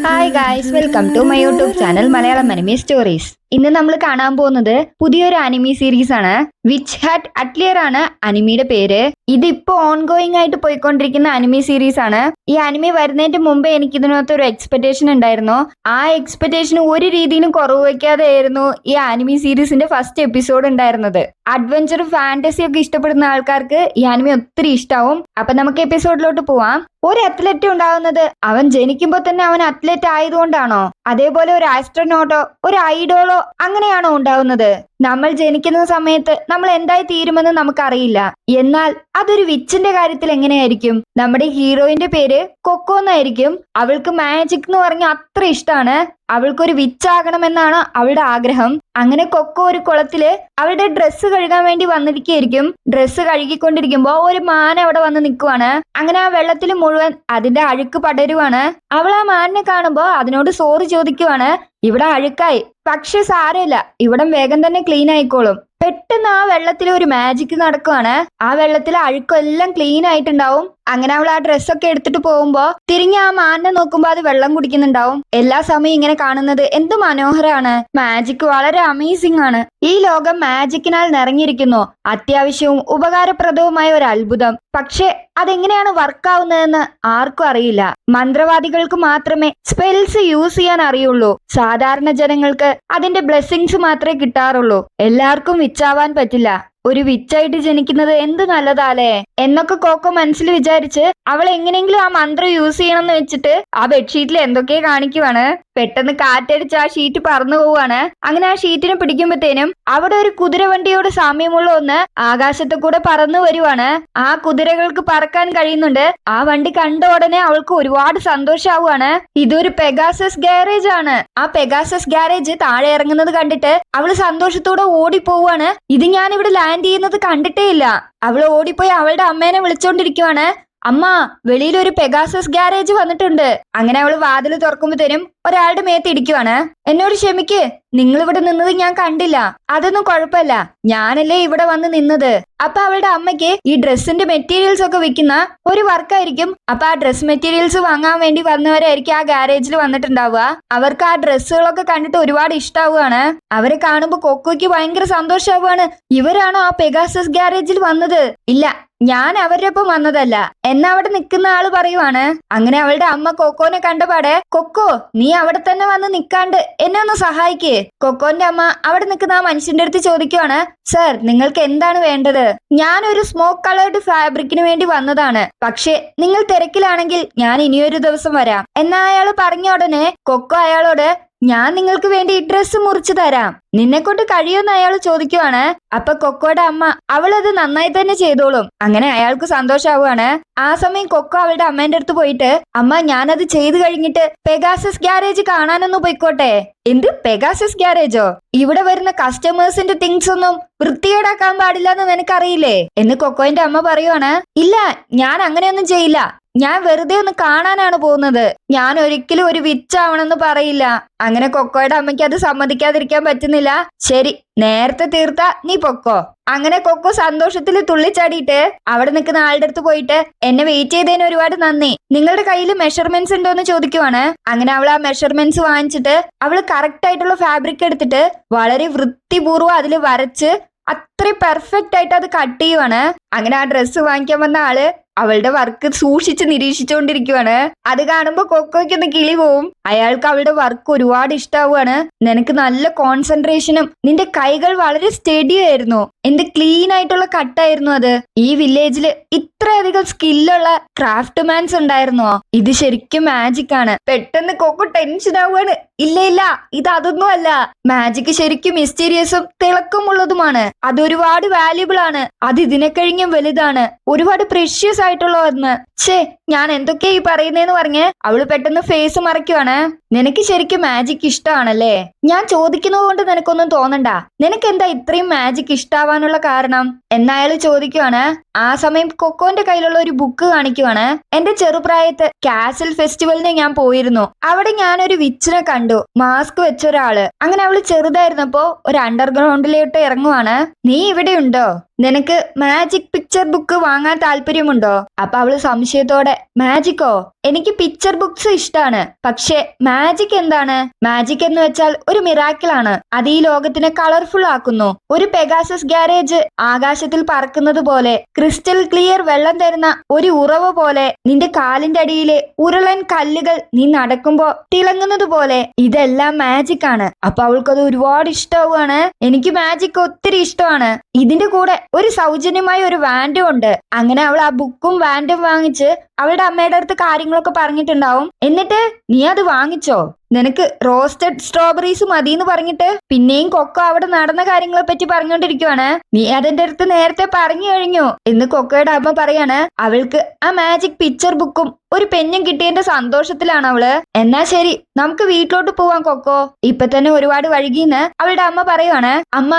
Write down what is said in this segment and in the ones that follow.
Hi guys, welcome to my YouTube channel Malayalam anime stories. ഇന്ന് നമ്മൾ കാണാൻ പോകുന്നത് പുതിയൊരു അനിമി സീരീസ് ആണ്. വിച്ച് ഹാറ്റ് അറ്റ്ലിയർ ആണ് അനിമിയുടെ പേര്. ഇതിപ്പോ ഓൺഗോയിങ് ആയിട്ട് പോയിക്കൊണ്ടിരിക്കുന്ന അനിമി സീരീസ് ആണ്. ഈ അനിമി വരുന്നതിന്റെ മുമ്പേ എനിക്ക് ഇതിനകത്ത് ഒരു എക്സ്പെക്ടേഷൻ ഉണ്ടായിരുന്നു. ആ എക്സ്പെക്ടേഷൻ ഒരു രീതിയിലും കുറവ് വയ്ക്കാതെ ആയിരുന്നു ഈ അനിമി സീരീസിന്റെ ഫസ്റ്റ് എപ്പിസോഡ് ഉണ്ടായിരുന്നത്. അഡ്വഞ്ചർ ഫാന്റസി ഒക്കെ ഇഷ്ടപ്പെടുന്ന ആൾക്കാർക്ക് ഈ അനിമി ഒത്തിരി ഇഷ്ടാവും. അപ്പൊ നമുക്ക് എപ്പിസോഡിലോട്ട് പോവാം. ഒരു അത്ലറ്റ് ഉണ്ടാവുന്നത് അവൻ ജനിക്കുമ്പോൾ തന്നെ അവൻ അത്ലറ്റ് ആയതുകൊണ്ടാണോ, അതേപോലെ ഒരു ആസ്ട്രോനോട്ടോ ഒരു ഐഡോളോ അങ്ങനെയാണോ ഉണ്ടാവുന്നത്? നമ്മൾ ജനിക്കുന്ന സമയത്ത് നമ്മൾ എന്തായി തീരുമെന്ന് നമുക്കറിയില്ല. എന്നാൽ അതൊരു വിച്ചിന്റെ കാര്യത്തിൽ എങ്ങനെയായിരിക്കും? നമ്മുടെ ഹീറോയിന്റെ പേര് കൊക്കോ എന്നായിരിക്കും. അവൾക്ക് മാജിക് എന്ന് പറഞ്ഞ അത്ര ഇഷ്ടമാണ്. അവൾക്കൊരു വിച്ചാകണമെന്നാണ് അവളുടെ ആഗ്രഹം. അങ്ങനെ കൊക്കോ ഒരു കുളത്തില് അവളുടെ ഡ്രസ്സ് കഴുകാൻ വേണ്ടി വന്നിരിക്കുകയായിരിക്കും. ഡ്രസ്സ് കഴുകിക്കൊണ്ടിരിക്കുമ്പോ ഒരു മാൻ അവിടെ വന്ന് നിൽക്കുവാണ്. അങ്ങനെ ആ വെള്ളത്തിൽ മുഴുവൻ അതിന്റെ അഴുക്ക് പടരുവാണ്. അവൾ ആ മാനിനെ കാണുമ്പോ അതിനോട് സോറി ചോദിക്കുവാണ്. ഇവിടെ അഴുക്കായി, പക്ഷെ സാരമില്ല, ഇവിടം വേഗം തന്നെ ക്ലീൻ ആയിക്കോളും. പെട്ടെന്ന് ആ വെള്ളത്തിൽ ഒരു മാജിക് നടക്കുവാണ്. ആ വെള്ളത്തിലെ അഴുക്കെല്ലാം ക്ലീൻ ആയിട്ടുണ്ടാവും. അങ്ങനെ അവൾ ആ ഡ്രസ്സൊക്കെ എടുത്തിട്ട് പോകുമ്പോ തിരിഞ്ഞ് ആ മാനിനെ നോക്കുമ്പോ അത് വെള്ളം കുടിക്കുന്നുണ്ടാവും. എല്ലാ സമയം ഇങ്ങനെ കാണുന്നത് എന്ത് മനോഹരമാണ്. മാജിക് വളരെ അമേസിംഗ് ആണ്. ഈ ലോകം മാജിക്കിനാൽ നിറഞ്ഞിരിക്കുന്നു. അത്യാവശ്യവും ഉപകാരപ്രദവുമായ ഒരു അത്ഭുതം. പക്ഷെ അതെങ്ങനെയാണ് വർക്കാവുന്നതെന്ന് ആർക്കും അറിയില്ല. മന്ത്രവാദികൾക്ക് മാത്രമേ സ്പെൽസ് യൂസ് ചെയ്യാൻ അറിയുള്ളൂ. സാധാരണ ജനങ്ങൾക്ക് അതിന്റെ ബ്ലെസ്സിങ്സ് മാത്രമേ കിട്ടാറുള്ളൂ. എല്ലാവർക്കും വിച്ചാവാൻ പറ്റില്ല. ഒരു വിച്ചായിട്ട് ജനിക്കുന്നത് എന്ത് നല്ലതാലേ എന്നൊക്കെ കോക്കോ മനസ്സിൽ വിചാരിച്ച് അവൾ എങ്ങനെയെങ്കിലും ആ മന്ത്രം യൂസ് ചെയ്യണമെന്ന് വെച്ചിട്ട് ആ ബെഡ്ഷീറ്റിൽ എന്തൊക്കെയോ കാണിക്കുവാണ്. പെട്ടെന്ന് കാറ്റടിച്ച് ആ ഷീറ്റ് പറന്നു പോവാണ്. അങ്ങനെ ആ ഷീറ്റിനെ പിടിക്കുമ്പോഴത്തേനും അവിടെ ഒരു കുതിരവണ്ടിയോട് സാമ്യമുള്ള ഒന്ന് ആകാശത്ത് കൂടെ പറന്നു വരുവാണ്. ആ കുതിരകൾക്ക് പറക്കാൻ കഴിയുന്നുണ്ട്. ആ വണ്ടി കണ്ട ഉടനെ അവൾക്ക് ഒരുപാട് സന്തോഷാവുകയാണ്. ഇതൊരു പെഗാസസ് ഗാരേജ് ആണ്. ആ പെഗാസസ് ഗാരേജ് താഴെ ഇറങ്ങുന്നത് കണ്ടിട്ട് അവള് സന്തോഷത്തോടെ ഓടിപ്പോവാണ്. ഇത് ഞാൻ ഇവിടെ ലാൻഡ് ചെയ്യുന്നത് കണ്ടിട്ടേ ഇല്ല. അവൾ ഓടിപ്പോയി അവളുടെ അമ്മേനെ വിളിച്ചോണ്ടിരിക്കുവാണ്. അമ്മ, വെളിയിൽ ഒരു പെഗാസസ് ഗാരേജ് വന്നിട്ടുണ്ട്. അങ്ങനെ അവള് വാതിൽ തുറക്കുമ്പോഴത്തേനും ഒരാളുടെ മേത്ത് ഇടിക്കുവാണ്. എന്നോട് ക്ഷമിക്ക്, നിങ്ങൾ ഇവിടെ നിന്നത് ഞാൻ കണ്ടില്ല. അതൊന്നും കുഴപ്പമില്ല, ഞാനല്ലേ ഇവിടെ വന്ന് നിന്നത്. അപ്പൊ അവളുടെ അമ്മയ്ക്ക് ഈ ഡ്രസ്സിന്റെ മെറ്റീരിയൽസ് ഒക്കെ വിൽക്കുന്ന ഒരു വർക്കായിരിക്കും. അപ്പൊ ആ ഡ്രസ് മെറ്റീരിയൽസ് വാങ്ങാൻ വേണ്ടി വന്നവരായിരിക്കും ആ ഗാരേജിൽ വന്നിട്ടുണ്ടാവുക. അവർക്ക് ആ ഡ്രസ്സുകളൊക്കെ കണ്ടിട്ട് ഒരുപാട് ഇഷ്ടാവുകയാണ്. അവരെ കാണുമ്പോ കൊക്കോയ്ക്ക് ഭയങ്കര സന്തോഷാവുകയാണ്. ഇവരാണോ ആ പെഗാസസ് ഗാരേജിൽ വന്നത്? ഇല്ല, ഞാൻ അവരുടെ ഒപ്പം വന്നതല്ല എന്നാ അവിടെ നിൽക്കുന്ന ആള് പറയുവാണ്. അങ്ങനെ അവളുടെ അമ്മ കൊക്കോനെ കണ്ടപാടെ, കൊക്കോ നീ അവിടെ തന്നെ വന്ന് നിക്കാണ്ട് എന്നെ ഒന്ന് സഹായിക്കേ. കൊക്കോന്റെ അമ്മ അവിടെ നിൽക്കുന്ന ആ മനുഷ്യന്റെ അടുത്ത് ചോദിക്കുവാണ്, സർ നിങ്ങൾക്ക് എന്താണ് വേണ്ടത്? ഞാനൊരു സ്മോക്ക് കളേർഡ് ഫാബ്രിക്കിന് വേണ്ടി വന്നതാണ്. പക്ഷെ നിങ്ങൾ തിരക്കിലാണെങ്കിൽ ഞാൻ ഇനിയൊരു ദിവസം വരാം എന്നാ അയാൾ പറഞ്ഞ ഉടനെ കൊക്കോ അയാളോട്, ഞാൻ നിങ്ങൾക്ക് വേണ്ടി ഈ ഡ്രസ്സ് മുറിച്ചു തരാം, നിന്നെ കൊണ്ട് കഴിയുമെന്ന് അയാൾ ചോദിക്കുവാണ്. അപ്പൊ കൊക്കോയുടെ അമ്മ അവളത് നന്നായി തന്നെ ചെയ്തോളും. അങ്ങനെ അയാൾക്ക് സന്തോഷാവുകയാണ്. ആ സമയം കൊക്കോ അവളുടെ അമ്മേന്റെ അടുത്ത് പോയിട്ട്, അമ്മ ഞാനത് ചെയ്തു കഴിഞ്ഞിട്ട് പെഗാസസ് ഗ്യാരേജ് കാണാനൊന്ന് പോയിക്കോട്ടെ. എന്ത് പെഗാസസ് ഗ്യാരേജോ? ഇവിടെ വരുന്ന കസ്റ്റമേഴ്സിന്റെ തിങ്സ് ഒന്നും വൃത്തികേടാക്കാൻ പാടില്ല എന്ന് നിനക്കറിയില്ലേ എന്ന് കൊക്കോന്റെ അമ്മ പറയുവാണ്. ഇല്ല, ഞാൻ അങ്ങനെയൊന്നും ചെയ്യില്ല. ഞാൻ വെറുതെ ഒന്ന് കാണാനാണ് പോകുന്നത്. ഞാൻ ഒരിക്കലും ഒരു വിച്ചാവണമെന്ന് പറയില്ല. അങ്ങനെ കൊക്കോയുടെ അമ്മയ്ക്ക് അത് സമ്മതിക്കാതിരിക്കാൻ പറ്റുന്നില്ല. ശരി, നേരത്തെ തീർത്ത നീ പൊക്കോ. അങ്ങനെ കൊക്കോ സന്തോഷത്തിൽ തുള്ളിച്ചാടിയിട്ട് അവിടെ നിൽക്കുന്ന ആളുടെ അടുത്ത് പോയിട്ട്, എന്നെ വെയിറ്റ് ചെയ്തതിന് ഒരുപാട് നന്ദി. നിങ്ങളുടെ കയ്യിൽ മെഷർമെന്റ്സ് ഉണ്ടോ എന്ന് ചോദിക്കുവാണ്. അങ്ങനെ അവൾ ആ മെഷർമെന്റ്സ് വാങ്ങിച്ചിട്ട് അവള് കറക്റ്റ് ആയിട്ടുള്ള ഫാബ്രിക് എടുത്തിട്ട് വളരെ വൃത്തിപൂർവ്വം അതിൽ വരച്ച് അത്രയും പെർഫെക്റ്റ് ആയിട്ട് അത് കട്ട് ചെയ്യുവാണ്. അങ്ങനെ ആ ഡ്രസ്സ് വാങ്ങിക്കാൻ വന്ന ആള് അവളുടെ വർക്ക് സൂക്ഷിച്ച് നിരീക്ഷിച്ചുകൊണ്ടിരിക്കുവാണ്. അത് കാണുമ്പോ കൊക്കോയ്ക്കൊന്ന് കിളി പോവും. അയാൾക്ക് അവളുടെ വർക്ക് ഒരുപാട് ഇഷ്ടാവുകയാണ്. നിനക്ക് നല്ല കോൺസെൻട്രേഷനും നിന്റെ കൈകൾ വളരെ സ്റ്റഡി ആയിരുന്നു. എന്ത് ക്ലീൻ ആയിട്ടുള്ള കട്ടായിരുന്നു അത്. ഈ വില്ലേജില് ഇത്രയധികം സ്കില്ലുള്ള ക്രാഫ്റ്റ്മാൻസ് ഉണ്ടായിരുന്നോ? ഇത് ശരിക്കും മാജിക് ആണ്. പെട്ടെന്ന് കൊക്കോ ടെൻഷൻ ആവുകയാണ്. ഇല്ല ഇല്ല, ഇത് അതൊന്നും അല്ല. മാജിക് ശരിക്കും മിസ്റ്റീരിയസും തിളക്കമുള്ളതുമാണ്. അത് ഒരുപാട് വാല്യുബിൾ ആണ്. അത് ഇതിനെ കഴിഞ്ഞും വലുതാണ്. ഒരുപാട് പ്രഷ്യസ് ആയിട്ടുള്ള ഒന്ന്. ഛേ, ഞാൻ എന്തൊക്കെയാ ഈ പറയുന്നേന്ന് പറഞ്ഞ് അവള് പെട്ടെന്ന് ഫേസ് മറയ്ക്കുവാണ്. നിനക്ക് ശരിക്കും മാജിക് ഇഷ്ടമാണല്ലേ? ഞാൻ ചോദിക്കുന്നത് കൊണ്ട് നിനക്കൊന്നും തോന്നണ്ട. നിനക്ക് എന്താ ഇത്രയും മാജിക് ഇഷ്ടാവാനുള്ള കാരണം എന്നയാള് ചോദിക്കുവാണ്. ആ സമയം കൊക്കോന്റെ കയ്യിലുള്ള ഒരു ബുക്ക് കാണിക്കുവാണ്. എന്റെ ചെറുപ്രായത്ത് കാസൽ ഫെസ്റ്റിവലിന് ഞാൻ പോയിരുന്നു. അവിടെ ഞാനൊരു വിച്ചിനെ കണ്ടു, മാസ്ക് വെച്ച ഒരാള്. അങ്ങനെ അവള് ചെറുതായിരുന്നപ്പോ ഒരു അണ്ടർഗ്രൗണ്ടിലോട്ട് ഇറങ്ങുവാണ്. നീ ഇവിടെ ഉണ്ടോ? നിനക്ക് മാജിക് പിക്ക് പിക്ചർ ബുക്ക് വാങ്ങാൻ താല്പര്യമുണ്ടോ? അപ്പൊ അവള് സംശയത്തോടെ, മാജിക്കോ? എനിക്ക് പിക്ചർ ബുക്സ് ഇഷ്ടാണ്, പക്ഷെ മാജിക് എന്താണ്? മാജിക് എന്ന് വെച്ചാൽ ഒരു മിറാക്കിൾ ആണ്. അത് ഈ ലോകത്തിനെ കളർഫുൾ ആക്കുന്നു. ഒരു പെഗാസസ് ഗ്യാരേജ് ആകാശത്തിൽ പറക്കുന്നത് പോലെ, ക്രിസ്റ്റൽ ക്ലിയർ വെള്ളം തരുന്ന ഒരു ഉറവ പോലെ, നിന്റെ കാലിന്റെ അടിയിലെ ഉരുളൻ കല്ലുകൾ നീ നടക്കുമ്പോ തിളങ്ങുന്നത് പോലെ, ഇതെല്ലാം മാജിക് ആണ്. അപ്പൊ അവൾക്കത് ഒരുപാട് ഇഷ്ടമാവുകയാണ്. എനിക്ക് മാജിക് ഒത്തിരി ഇഷ്ടമാണ്. ഇതിന്റെ കൂടെ ഒരു സൗജന്യമായ ഒരു വാൻഡും ഉണ്ട്. അങ്ങനെ അവൾ ആ ബുക്കും വാൻഡും വാങ്ങിച്ച് അവളുടെ അമ്മയുടെ അടുത്ത് കാര്യങ്ങളൊക്കെ പറഞ്ഞിട്ടുണ്ടാവും. എന്നിട്ട്, നീ അത് വാങ്ങിച്ചോ? നിനക്ക് റോസ്റ്റഡ് സ്ട്രോബെറീസ് മതി എന്ന് പറഞ്ഞിട്ട് പിന്നെയും കൊക്കോ അവിടെ നടന്ന കാര്യങ്ങളെ പറ്റി പറഞ്ഞുകൊണ്ടിരിക്കുവാണ്. നീ അതിന്റെ അടുത്ത് നേരത്തെ പറഞ്ഞു കഴിഞ്ഞു എന്ന് കൊക്കോയുടെ അമ്മ പറയാണ്. അവൾക്ക് ആ മാജിക് പിക്ചർ ബുക്കും ഒരു പെന്നും കിട്ടിയതിന്റെ സന്തോഷത്തിലാണ് അവള്. എന്നാ ശരി, നമുക്ക് വീട്ടിലോട്ട് പോവാം കൊക്കോ, ഇപ്പൊ തന്നെ ഒരുപാട് വൈകിന്ന് അവളുടെ അമ്മ പറയുവാണ്. അമ്മ,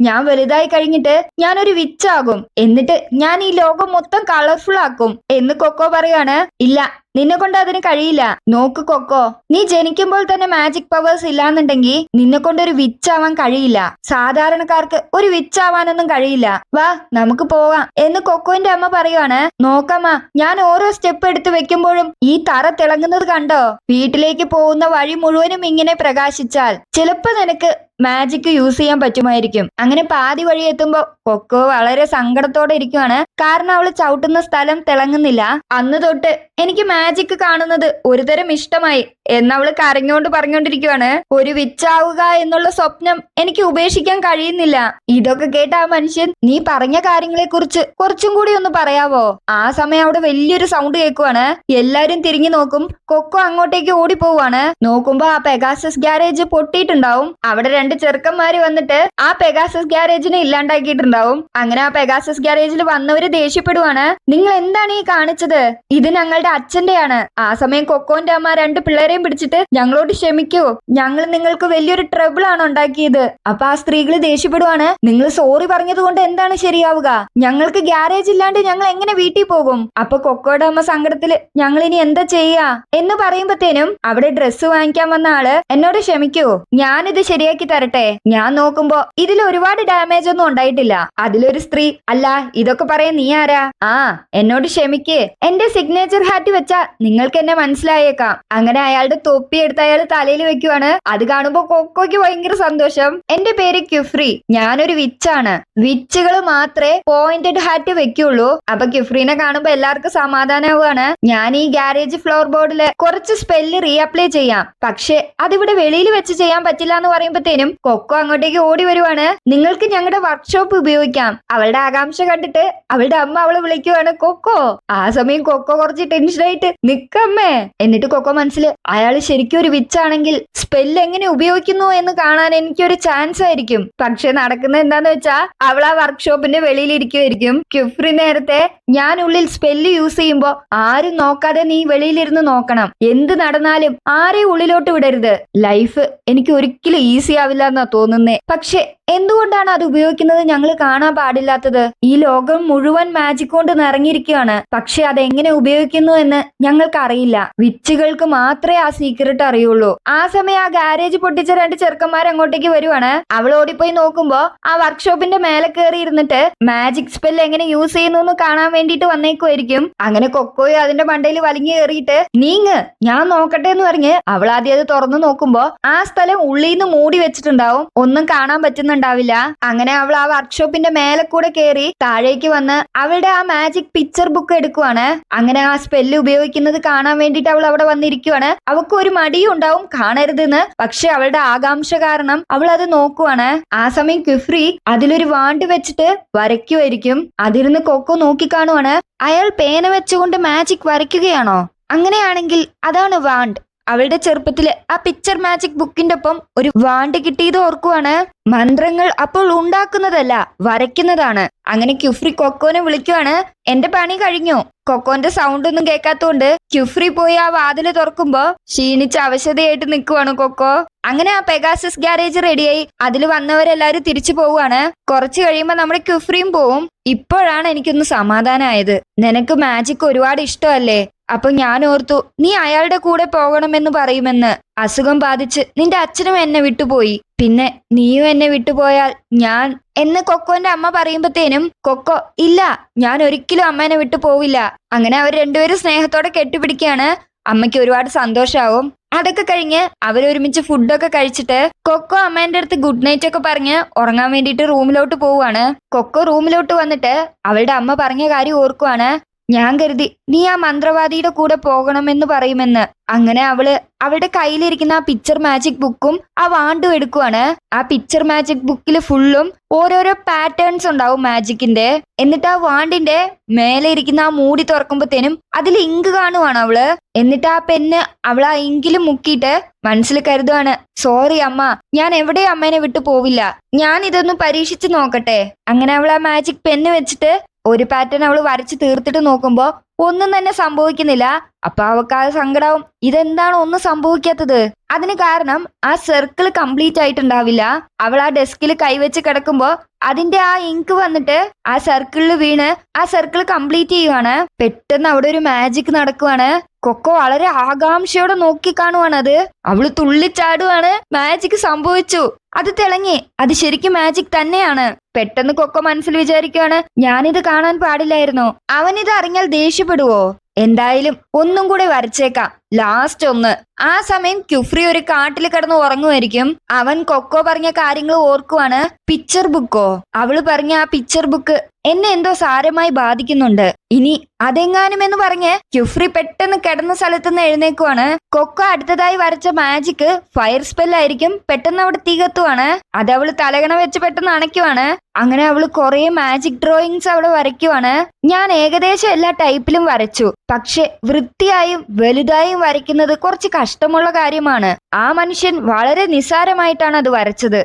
ഞാൻ വലുതായി കഴിഞ്ഞിട്ട് ഞാനൊരു വിച്ചാകും, എന്നിട്ട് ഞാൻ ഈ ലോകം മൊത്തം കളർഫുൾ ആക്കും എന്ന് കൊക്കോ പറയാണ്. ഇല്ല, നിന്നെ കൊണ്ട് അതിന് കഴിയില്ല. നോക്ക് കൊക്കോ, നീ ജനിക്കുമ്പോൾ തന്നെ മാജിക് പവേഴ്സ് ഇല്ലാന്നുണ്ടെങ്കിൽ നിന്നെ കൊണ്ട് ഒരു വിച്ചാവാൻ കഴിയില്ല. സാധാരണക്കാർക്ക് ഒരു വിച്ചാവാനൊന്നും കഴിയില്ല. വാ, നമുക്ക് പോവാം എന്ന് കൊക്കോന്റെ അമ്മ പറയുവാണ്. നോക്കമ്മ, ഞാൻ ഓരോ സ്റ്റെപ്പ് എടുത്ത് വെക്കുമ്പോഴും ഈ തറ തിളങ്ങുന്നത് കണ്ടോ? വീട്ടിലേക്ക് പോകുന്ന വഴി മുഴുവനും ഇങ്ങനെ പ്രകാശിച്ചാൽ ചിലപ്പോ നിനക്ക് മാജിക് യൂസ് ചെയ്യാൻ പറ്റുമായിരിക്കും. അങ്ങനെ പാതി വഴി എത്തുമ്പോ കൊക്കോ വളരെ സങ്കടത്തോടെ ഇരിക്കുവാണ്. കാരണം അവള് ചവിട്ടുന്ന സ്ഥലം തിളങ്ങുന്നില്ല. അന്ന് തൊട്ട് എനിക്ക് മാജിക് കാണുന്നത് ഒരുതരം ഇഷ്ടമായി എന്നവള് കരഞ്ഞോണ്ട് പറഞ്ഞോണ്ടിരിക്കുവാണ്. ഒരു വിച്ചാവുക എന്നുള്ള സ്വപ്നം എനിക്ക് ഉപേക്ഷിക്കാൻ കഴിയുന്നില്ല. ഇതൊക്കെ കേട്ട ആ മനുഷ്യൻ, നീ പറഞ്ഞ കാര്യങ്ങളെ കുറിച്ച് കുറച്ചും കൂടി ഒന്ന് പറയാവോ? ആ സമയം അവിടെ വലിയൊരു സൗണ്ട് കേൾക്കുവാണ്. എല്ലാരും തിരിഞ്ഞു നോക്കും. കൊക്കോ അങ്ങോട്ടേക്ക് ഓടിപ്പോവാണ്. നോക്കുമ്പോ ആ പെഗാസസ് ഗ്യാരേജ് പൊട്ടിയിട്ടുണ്ടാവും. അവിടെ രണ്ട് ചെറുക്കന്മാര് വന്നിട്ട് ആ പെഗാസസ് ഗ്യാരേജിനെ ഇല്ലാണ്ടാക്കിയിട്ടുണ്ടാവും. അങ്ങനെ ആ പെഗാസസ് ഗ്യാരേജിൽ വന്നവര് ദേഷ്യപ്പെടുവാണ്. നിങ്ങൾ എന്താണ് ഈ കാണിച്ചത്? ഇത് ഞങ്ങളുടെ അച്ഛന്റെയാണ്. ആ സമയം കൊക്കോന്റെ അമ്മ രണ്ട് പിള്ളേരെയും പിടിച്ചിട്ട്, ഞങ്ങളോട് ക്ഷമിക്കൂ, ഞങ്ങൾ നിങ്ങൾക്ക് വലിയൊരു ട്രബിൾ ആണ് ഉണ്ടാക്കിയത്. അപ്പൊ ആ സ്ത്രീകള് ദേഷ്യപ്പെടുവാണ്. നിങ്ങൾ സോറി പറഞ്ഞത് കൊണ്ട് എന്താണ് ശരിയാവുക? ഞങ്ങൾക്ക് ഗ്യാരേജ് ഇല്ലാണ്ട് ഞങ്ങൾ എങ്ങനെ വീട്ടിൽ പോകും? അപ്പൊ കൊക്കോയുടെ അമ്മ സങ്കടത്തില്, ഞങ്ങൾ ഇനി എന്താ ചെയ്യാ എന്ന് പറയുമ്പത്തേനും അവിടെ ഡ്രസ്സ് വാങ്ങിക്കാൻ വന്ന ആള്, എന്നോട് ക്ഷമിക്കൂ, ഞാനിത് ശരിയാക്കി തരട്ടെ. ഞാൻ നോക്കുമ്പോ ഇതിൽ ഒരുപാട് ഡാമേജ് ഒന്നും ഉണ്ടായിട്ടില്ല. അതിലൊരു സ്ത്രീ, അല്ല ഇതൊക്കെ പറയാൻ നീ ആരാ? ആ, എന്നോട് ക്ഷമിക്ക്, എന്റെ സിഗ്നേച്ചർ ഹാറ്റ് വെച്ചാ നിങ്ങൾക്ക് എന്നെ മനസ്സിലായേക്കാം. അങ്ങനെ അയാളുടെ തൊപ്പി എടുത്ത് അയാൾ തലയിൽ വെക്കുവാണ്. അത് കാണുമ്പോ കൊക്കോയ്ക്ക് ഭയങ്കര സന്തോഷം. എന്റെ പേര് ക്യുഫ്രി, ഞാനൊരു വിച്ചാണ്. വിച്ചുകൾ മാത്രമേ പോയിന്റഡ് ഹാറ്റ് വെക്കുള്ളൂ. അപ്പൊ ക്യുഫ്രീനെ കാണുമ്പോ എല്ലാവർക്കും സമാധാനമാവുകയാണ്. ഞാൻ ഈ ഗ്യാരേജ് ഫ്ലോർ ബോർഡില് കുറച്ച് സ്പെല്ല് റീഅപ്ലൈ ചെയ്യാം, പക്ഷെ അതിവിടെ വെളിയിൽ വെച്ച് ചെയ്യാൻ പറ്റില്ല എന്ന് പറയുമ്പോഴത്തേനും കൊക്കോ അങ്ങോട്ടേക്ക് ഓടി വരുവാണ്. നിങ്ങൾക്ക് ഞങ്ങളുടെ വർക്ക്ഷോപ്പ് ഉപയോഗിക്കാം. അവളുടെ ആകാംക്ഷ കണ്ടിട്ട് അവളുടെ അമ്മ അവളെ വിളിക്കുവാണ്, കൊക്കോ. ആ സമയം കൊക്കോ കുറച്ച് ടെൻഷനായിട്ട് നിക്കമ്മേ. എന്നിട്ട് കൊക്കോ മനസ്സിൽ, അയാള് ശരിക്കും ഒരു വിച്ചാണെങ്കിൽ സ്പെല്ല് എങ്ങനെ ഉപയോഗിക്കുന്നു എന്ന് കാണാൻ എനിക്കൊരു ചാൻസ് ആയിരിക്കും. പക്ഷെ നടക്കുന്നത് എന്താന്ന് വെച്ചാ അവൾ ആ വർക്ക്ഷോപ്പിന്റെ വെളിയിൽ ഇരിക്കുമായിരിക്കും. ക്യുഫ്രി നേരത്തെ, ഞാൻ ഉള്ളിൽ സ്പെല്ല് യൂസ് ചെയ്യുമ്പോ ആരും നോക്കാതെ നീ വെളിയിലിരുന്ന് നോക്കണം. എന്ത് നടന്നാലും ആരെയും ഉള്ളിലോട്ട് വിടരുത്. ലൈഫ് എനിക്ക് ഒരിക്കലും ഈസി ആവില്ല എന്നാ തോന്നുന്നേ. പക്ഷെ എന്തുകൊണ്ടാണ് അത് ഉപയോഗിക്കുന്നത് ഞങ്ങൾ കാണാൻ പാടില്ലാത്തത്? ഈ ലോകം മുഴുവൻ മാജിക് കൊണ്ട് നിറഞ്ഞിരിക്കുകയാണ്. പക്ഷെ അതെങ്ങനെ ഉപയോഗിക്കുന്നു എന്ന് ഞങ്ങൾക്ക് അറിയില്ല. വിച്ചുകൾക്ക് മാത്രമേ ആ സീക്രട്ട് അറിയുള്ളൂ. ആ സമയം ആ ഗാരേജ് പൊട്ടിച്ച രണ്ട് ചെറുക്കന്മാർ അങ്ങോട്ടേക്ക് വരുവാണ്. അവൾ ഓടിപ്പോയി നോക്കുമ്പോ ആ വർക്ക്ഷോപ്പിന്റെ മേലെ കയറി ഇരുന്നിട്ട് മാജിക് സ്പെൽ എങ്ങനെ യൂസ് ചെയ്യുന്നു എന്ന് കാണാൻ വേണ്ടിട്ട് വന്നേക്കുമായിരിക്കും. അങ്ങനെ കൊക്കോയെ അതിന്റെ മണ്ടയിൽ വലിഞ്ഞു കയറിയിട്ട്, നീങ്ങ്, ഞാൻ നോക്കട്ടെ എന്ന് പറഞ്ഞ് അവൾ ആദ്യം അത് തുറന്നു നോക്കുമ്പോ ആ സ്ഥലം ഉള്ളിൽ നിന്ന് മൂടി വെച്ചിട്ടുണ്ടാവും. ഒന്നും കാണാൻ പറ്റുന്നുണ്ടാവില്ല. അങ്ങനെ അവൾ ആ വർക്ക്ഷോപ്പിന്റെ മേലെ കൂടെ കയറി താഴേക്ക് വന്ന് അവളുടെ ആ മാജിക് പിക്ചർ ബുക്ക് എടുക്കുവാണ്. അങ്ങനെ ആ സ്പെല്ല് ഉപയോഗിക്കുന്നത് കാണാൻ വേണ്ടിട്ട് അവൾ അവിടെ വന്നിരിക്കുവാണ്. അവൾക്ക് ഒരു മടിയും ഉണ്ടാവും കാണരുതെന്ന്. പക്ഷെ അവളുടെ ആകാംക്ഷ കാരണം അവൾ അത് നോക്കുവാണ്. ആ സമയം ക്യുഫ്രി അതിലൊരു വാണ്ട് വെച്ചിട്ട് വരയ്ക്കുമായിരിക്കും. അതിരുന്ന് കൊക്കോ നോക്കിക്കാണുവാണ്. അയാൾ പേന വെച്ചുകൊണ്ട് മാജിക് വരയ്ക്കുകയാണോ? അങ്ങനെയാണെങ്കിൽ അതാണ് വാണ്ട്. അവളുടെ ചെറുപ്പത്തില് ആ പിക്ചർ മാജിക് ബുക്കിന്റെ ഒപ്പം ഒരു വാണ്ട് കിട്ടിയത് ഓർക്കുവാണ്. മന്ത്രങ്ങൾ അപ്പോൾ ഉണ്ടാക്കുന്നതല്ല, വരയ്ക്കുന്നതാണ്. അങ്ങനെ ക്യുഫ്രി കൊക്കോനെ വിളിക്കുവാണ്. എന്റെ പണി കഴിഞ്ഞു. കൊക്കോന്റെ സൗണ്ട് ഒന്നും കേൾക്കാത്തോണ്ട് ക്യുഫ്രി പോയി ആ വാതില് തുറക്കുമ്പോ ക്ഷീണിച്ച് അവശതയായിട്ട് നിൽക്കുവാണ് കൊക്കോ. അങ്ങനെ ആ പെഗാസസ് ഗ്യാരേജ് റെഡിയായി. അതിൽ വന്നവരെല്ലാരും തിരിച്ചു പോവുകയാണ്. കുറച്ച് കഴിയുമ്പോ നമ്മുടെ ക്യുഫ്രിയും പോവും. ഇപ്പോഴാണ് എനിക്കൊന്ന് സമാധാനമായത്. നിനക്ക് മാജിക് ഒരുപാട് ഇഷ്ടമല്ലേ? അപ്പൊ ഞാൻ ഓർത്തു നീ അയാളുടെ കൂടെ പോകണമെന്ന് പറയുമെന്ന്. അസുഖം ബാധിച്ച് നിന്റെ അച്ഛനും എന്നെ വിട്ടുപോയി. പിന്നെ നീയും എന്നെ വിട്ടുപോയാൽ ഞാൻ എന്ന് കൊക്കോന്റെ അമ്മ പറയുമ്പത്തേനും കൊക്കോ ഇല്ല, ഞാൻ ഒരിക്കലും അമ്മേനെ വിട്ടു പോവില്ല. അങ്ങനെ അവർ രണ്ടുപേരും സ്നേഹത്തോടെ കെട്ടിപ്പിടിക്കുകയാണ്. അമ്മയ്ക്ക് ഒരുപാട് സന്തോഷാവും. അതൊക്കെ കഴിഞ്ഞ് അവരൊരുമിച്ച് ഫുഡൊക്കെ കഴിച്ചിട്ട് കൊക്കോ അമ്മേന്റെ അടുത്ത് ഗുഡ് നൈറ്റ് ഒക്കെ പറഞ്ഞ് ഉറങ്ങാൻ വേണ്ടിയിട്ട് റൂമിലോട്ട് പോവുകയാണ്. കൊക്കോ റൂമിലോട്ട് വന്നിട്ട് അവളുടെ അമ്മ പറഞ്ഞ കാര്യം ഓർക്കുവാണ്. ഞാൻ കരുതി നീ ആ മന്ത്രവാദിയുടെ കൂടെ പോകണമെന്ന് പറയുമെന്ന്. അങ്ങനെ അവളുടെ കയ്യിലിരിക്കുന്ന ആ പിക്ചർ മാജിക് ബുക്കും ആ വാണ്ടും എടുക്കുവാണ്. ആ പിക്ചർ മാജിക് ബുക്കിൽ ഫുള്ളും ഓരോരോ പാറ്റേൺസ് ഉണ്ടാവും മാജിക്കിന്റെ. എന്നിട്ട് ആ വാണ്ടിന്റെ മേലെ ഇരിക്കുന്ന ആ മൂടി തുറക്കുമ്പോഴത്തേനും അതിൽ ഇങ്ക് കാണുവാണ് അവള്. എന്നിട്ട് ആ പെന്ന് അവൾ ആ ഇങ്കിലും മുക്കിയിട്ട് മനസ്സിൽ കരുതുവാണ്, സോറി അമ്മ, ഞാൻ എവിടെയും അമ്മേനെ വിട്ടു പോവില്ല, ഞാൻ ഇതൊന്ന് പരീക്ഷിച്ച് നോക്കട്ടെ. അങ്ങനെ അവൾ ആ മാജിക് പെന്ന് വെച്ചിട്ട് ഒരു പാറ്റേൺ അവൾ വരച്ച് തീർത്തിട്ട് നോക്കുമ്പോ ഒന്നും തന്നെ സംഭവിക്കുന്നില്ല. അപ്പൊ അവൾക്ക് ആ സങ്കടാവും, ഇതെന്താണ് ഒന്നും സംഭവിക്കാത്തത്. അതിന് കാരണം ആ സർക്കിൾ കംപ്ലീറ്റ് ആയിട്ടുണ്ടാവില്ല. അവൾ ആ ഡെസ്കിൽ കൈവച്ച് കിടക്കുമ്പോ അതിന്റെ ആ ഇങ്ക് വന്നിട്ട് ആ സർക്കിളിൽ വീണ് ആ സർക്കിൾ കംപ്ലീറ്റ് ചെയ്യുവാണ്. പെട്ടെന്ന് അവിടെ ഒരു മാജിക് നടക്കുവാണ്. കൊക്കോ വളരെ ആകാംക്ഷയോടെ നോക്കി കാണുവാണ് അത്. അവള് തുള്ളിച്ചാടുവാണ്. മാജിക് സംഭവിച്ചു, അത് തിളങ്ങി, അത് ശരിക്കും മാജിക് തന്നെയാണ്. പെട്ടെന്ന് കൊക്കോ മനസ്സിൽ വിചാരിക്കുകയാണ്, ഞാനിത് കാണാൻ പാടില്ലായിരുന്നു. അവനിത് അറിഞ്ഞാൽ ദേഷ്യപ്പെടുവോ? എന്തായാലും ഒന്നും കൂടെ വരച്ചേക്കാം, ലാസ്റ്റ് ഒന്ന്. ആ സമയം ക്യുഫ്രി ഒരു കാട്ടിൽ കിടന്ന് ഉറങ്ങുമായിരിക്കും. അവൻ കൊക്കോ പറഞ്ഞ കാര്യങ്ങൾ ഓർക്കുവാണ്. പിക്ചർ ബുക്കോ? അവള് പറഞ്ഞ ആ പിക്ചർ ബുക്ക് എന്നെ എന്തോ സാരമായി ബാധിക്കുന്നുണ്ട്. ഇനി അതെങ്ങാനും എന്ന് പറഞ്ഞ് ക്യുഫ്രി പെട്ടെന്ന് കിടന്ന സ്ഥലത്ത് നിന്ന് എഴുന്നേക്കുവാണ്. കൊക്കോ അടുത്തതായി വരച്ച മാജിക് ഫയർ സ്പെല്ലായിരിക്കും. പെട്ടെന്ന് അവിടെ തീകത്തുവാണ്. അത് അവള് തലകണ വെച്ച് പെട്ടെന്ന് അണയ്ക്കുവാണ്. അങ്ങനെ അവള് കുറെ മാജിക് ഡ്രോയിങ്സ് അവിടെ വരയ്ക്കുവാണ്. ഞാൻ ഏകദേശം എല്ലാ ടൈപ്പിലും വരച്ചു, പക്ഷെ വൃത്തിയായും വലുതായും വരയ്ക്കുന്നത് കുറച്ച് കഷ്ടമുള്ള കാര്യമാണ്. ആ മനുഷ്യൻ വളരെ നിസ്സാരമായിട്ടാണ് അത് വരച്ചത്.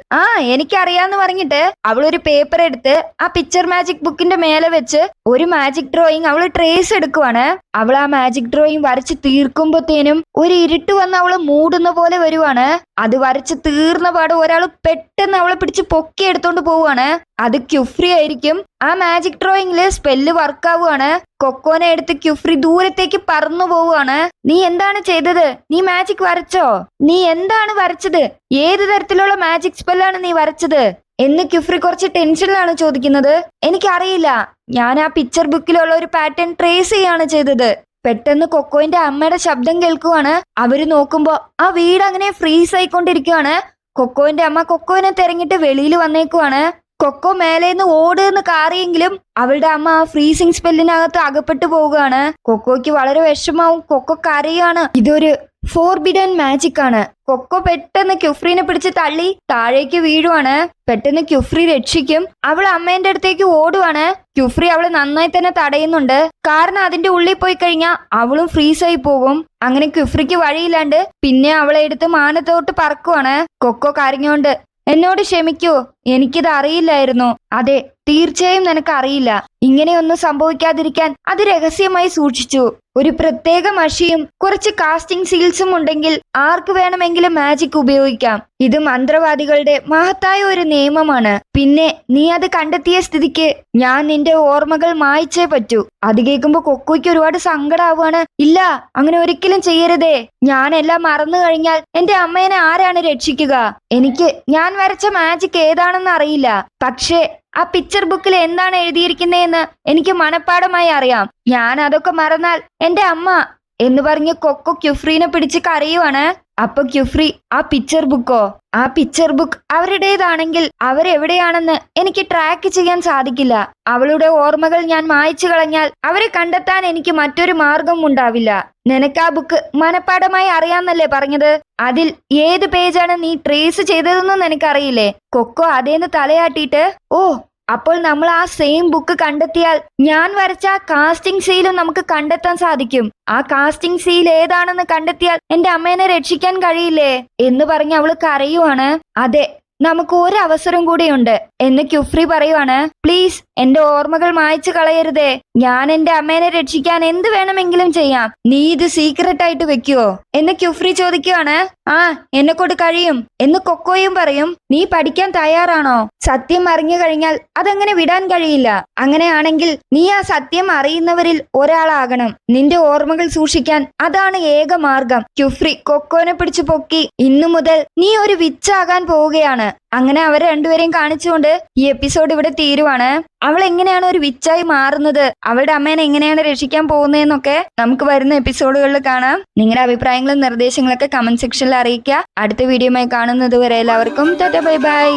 എനിക്കറിയാന്ന് പറഞ്ഞിട്ട് അവളൊരു പേപ്പർ എടുത്ത് ആ പിക്ചർ മാജിക് ബുക്കിന്റെ മേലെ വെച്ച് ഒരു മാജിക് ഡ്രോയിങ് അവള് ട്രേസ് എടുക്കുവാണ്. അവൾ ആ മാജിക് ഡ്രോയിങ് വരച്ച് തീർക്കുമ്പോഴത്തേനും ഒരു ഇരുട്ട് വന്ന് അവള് മൂടുന്ന പോലെ വരുവാണ്. അത് വരച്ച് തീർന്ന പാട് ഒരാൾ പെട്ടെന്ന് അവളെ പിടിച്ച് പൊക്കി എടുത്തോണ്ട് പോവുകയാണ്. അത് ക്യുഫ്രി ആയിരിക്കും. ആ മാജിക് ഡ്രോയിങ്ങില് സ്പെല്ല് വർക്കാവുകയാണ്. കൊക്കോനെ എടുത്ത് ക്യുഫ്രി ദൂരത്തേക്ക് പറന്നു പോവുകയാണ്. നീ എന്താണ് ചെയ്തത്? നീ മാജിക് വരച്ചോ? നീ എന്താണ് വരച്ചത്? ഏത് തരത്തിലുള്ള മാജിക് സ്പെല്ലാണ് നീ വരച്ചത് എന്ന് ക്യുഫ്രി കുറച്ച് ടെൻഷനിലാണ് ചോദിക്കുന്നത്. എനിക്കറിയില്ല, ഞാൻ ആ പിക്ചർ ബുക്കിലുള്ള ഒരു പാറ്റേൺ ട്രേസ് ചെയ്യാണ് ചെയ്തത്. പെട്ടെന്ന് കൊക്കോന്റെ അമ്മയുടെ ശബ്ദം കേൾക്കുവാണ്. അവര് നോക്കുമ്പോ ആ വീട് അങ്ങനെ ഫ്രീസ് ആയിക്കൊണ്ടിരിക്കുവാണ്. കൊക്കോന്റെ അമ്മ കൊക്കോനെ തെരഞ്ഞിട്ട് വെളിയിൽ വന്നേക്കുവാണ്. കൊക്കോ മേലേന്ന് ഓടുന്ന് കാറിയെങ്കിലും അവളുടെ അമ്മ ആ ഫ്രീസിങ് സ്പെല്ലിനകത്ത് അകപ്പെട്ടു പോവുകയാണ്. കൊക്കോയ്ക്ക് വളരെ വിഷമാവും. കൊക്കോ കരയാണ്. ഇതൊരു ഫോർബിഡൻ മാജിക് ആണ്. കൊക്കോ പെട്ടെന്ന് ക്യുഫ്രീനെ പിടിച്ച് തള്ളി താഴേക്ക് വീഴുവാണ്. പെട്ടെന്ന് ക്യുഫ്രി രക്ഷിക്കും. അവൾ അമ്മേന്റെ അടുത്തേക്ക് ഓടുവാണ്. ക്യുഫ്രി അവള് നന്നായി തന്നെ തടയുന്നുണ്ട്. കാരണം അതിന്റെ ഉള്ളിൽ പോയി കഴിഞ്ഞാൽ അവളും ഫ്രീസായി പോകും. അങ്ങനെ ക്യുഫ്രിക്ക് വഴിയില്ലാണ്ട് പിന്നെ അവളെ എടുത്ത് മാനത്തോട്ട് പറക്കുവാണ്. കൊക്കോ കരഞ്ഞോണ്ട്, എന്നോട് ക്ഷമിക്കൂ, എനിക്കിത് അറിയില്ലായിരുന്നു. അതെ, തീർച്ചയായും നിനക്ക് അറിയില്ല. ഇങ്ങനെയൊന്നും സംഭവിക്കാതിരിക്കാൻ അത് രഹസ്യമായി സൂക്ഷിച്ചു. ഒരു പ്രത്യേക മഷിയും കുറച്ച് കാസ്റ്റിംഗ് സീൽസും ഉണ്ടെങ്കിൽ ആർക്ക് വേണമെങ്കിലും മാജിക് ഉപയോഗിക്കാം. ഇത് മന്ത്രവാദികളുടെ മഹത്തായ ഒരു നിയമമാണ്. പിന്നെ നീ അത് കണ്ടെത്തിയ സ്ഥിതിക്ക് ഞാൻ നിന്റെ ഓർമ്മകൾ മായ്ച്ചേ പറ്റൂ. അത് കേൾക്കുമ്പോ കൊക്കോയ്ക്ക് ഒരുപാട് സങ്കടാവുകയാണ്. ഇല്ല, അങ്ങനെ ഒരിക്കലും ചെയ്യരുതേ. ഞാൻ എല്ലാം മറന്നു കഴിഞ്ഞാൽ എന്റെ അമ്മേനെ ആരാണ് രക്ഷിക്കുക? ഞാൻ വരച്ച മാജിക് ഏതാണെന്ന് അറിയില്ല, പക്ഷേ ആ പിക്ചർ ബുക്കിൽ എന്താണ് എഴുതിയിരിക്കുന്നതെന്ന് എനിക്ക് മനഃപ്പാടമായി അറിയാം. ഞാൻ അതൊക്കെ മറന്നാൽ എന്റെ അമ്മ എന്ന് പറഞ്ഞ് കൊക്കോ ക്യുഫ്രീനെ പിടിച്ച് കരയുവാണ്. അപ്പൊ ക്യുഫ്രി, ആ പിക്ചർ ബുക്കോ? ആ പിക്ചർ ബുക്ക് അവരുടേതാണെങ്കിൽ അവരെവിടെയാണെന്ന് എനിക്ക് ട്രാക്ക് ചെയ്യാൻ സാധിക്കില്ല. അവളുടെ ഓർമ്മകൾ ഞാൻ മായ്ച്ചു കളഞ്ഞാൽ അവരെ കണ്ടെത്താൻ എനിക്ക് മറ്റൊരു മാർഗം ഉണ്ടാവില്ല. നിനക്ക് ആ ബുക്ക് മനഃപ്പാടമായി അറിയാന്നല്ലേ പറഞ്ഞത്? അതിൽ ഏത് പേജാണ് നീ ട്രേസ് ചെയ്തതെന്ന് നിനക്കറിയില്ലേ? കൊക്കോ അതേന്ന് തലയാട്ടിയിട്ട്, ഓ, അപ്പോൾ നമ്മൾ ആ സെയിം ബുക്ക് കണ്ടെത്തിയാൽ ഞാൻ വരച്ച ആ കാസ്റ്റിംഗ് സീലും നമുക്ക് കണ്ടെത്താൻ സാധിക്കും. ആ കാസ്റ്റിംഗ് സീൽ ഏതാണെന്ന് കണ്ടെത്തിയാൽ എന്റെ അമ്മേനെ രക്ഷിക്കാൻ കഴിയില്ലേ എന്ന് പറഞ്ഞ് അവള് കരയുവാണ്. അതെ, നമുക്ക് ഒരു അവസരം കൂടിയുണ്ട് എന്ന് ക്യുഫ്രി പറയുവാണ്. പ്ലീസ് എന്റെ ഓർമ്മകൾ മായ്ച്ചു കളയരുതേ. ഞാൻ എന്റെ അമ്മേനെ രക്ഷിക്കാൻ എന്ത് വേണമെങ്കിലും ചെയ്യാം. നീ ഇത് സീക്രട്ട് ആയിട്ട് വെക്കുവോ എന്ന് ക്യുഫ്രി ചോദിക്കുവാണ്. ആ, എന്നെ കൊണ്ട് കഴിയും എന്ന് കൊക്കോയും പറയും. നീ പഠിക്കാൻ തയ്യാറാണോ? സത്യം അറിഞ്ഞു കഴിഞ്ഞാൽ അതങ്ങനെ വിടാൻ കഴിയില്ല. അങ്ങനെയാണെങ്കിൽ നീ ആ സത്യം അറിയുന്നവരിൽ ഒരാളാകണം. നിന്റെ ഓർമ്മകൾ സൂക്ഷിക്കാൻ അതാണ് ഏക മാർഗം. ക്യുഫ്രി കൊക്കോനെ പിടിച്ചു പൊക്കി. ഇന്നു മുതൽ നീ ഒരു വിച്ചാകാൻ പോവുകയാണ്. അങ്ങനെ അവർ രണ്ടുപേരെയും കാണിച്ചുകൊണ്ട് ഈ എപ്പിസോഡ് ഇവിടെ തീരുവാണ്. അവൾ എങ്ങനെയാണ് ഒരു വിച്ചായി മാറുന്നത്, അവളുടെ അമ്മേനെ എങ്ങനെയാണ് രക്ഷിക്കാൻ പോകുന്നതെന്നൊക്കെ നമുക്ക് വരുന്ന എപ്പിസോഡുകളിൽ കാണാം. നിങ്ങളുടെ അഭിപ്രായങ്ങളും നിർദ്ദേശങ്ങളൊക്കെ കമന്റ് സെക്ഷനിൽ അറിയിക്കുക. അടുത്ത വീഡിയോയുമായി കാണുന്നത് വരെ എല്ലാവർക്കും ടാറ്റാ ബൈ ബൈ.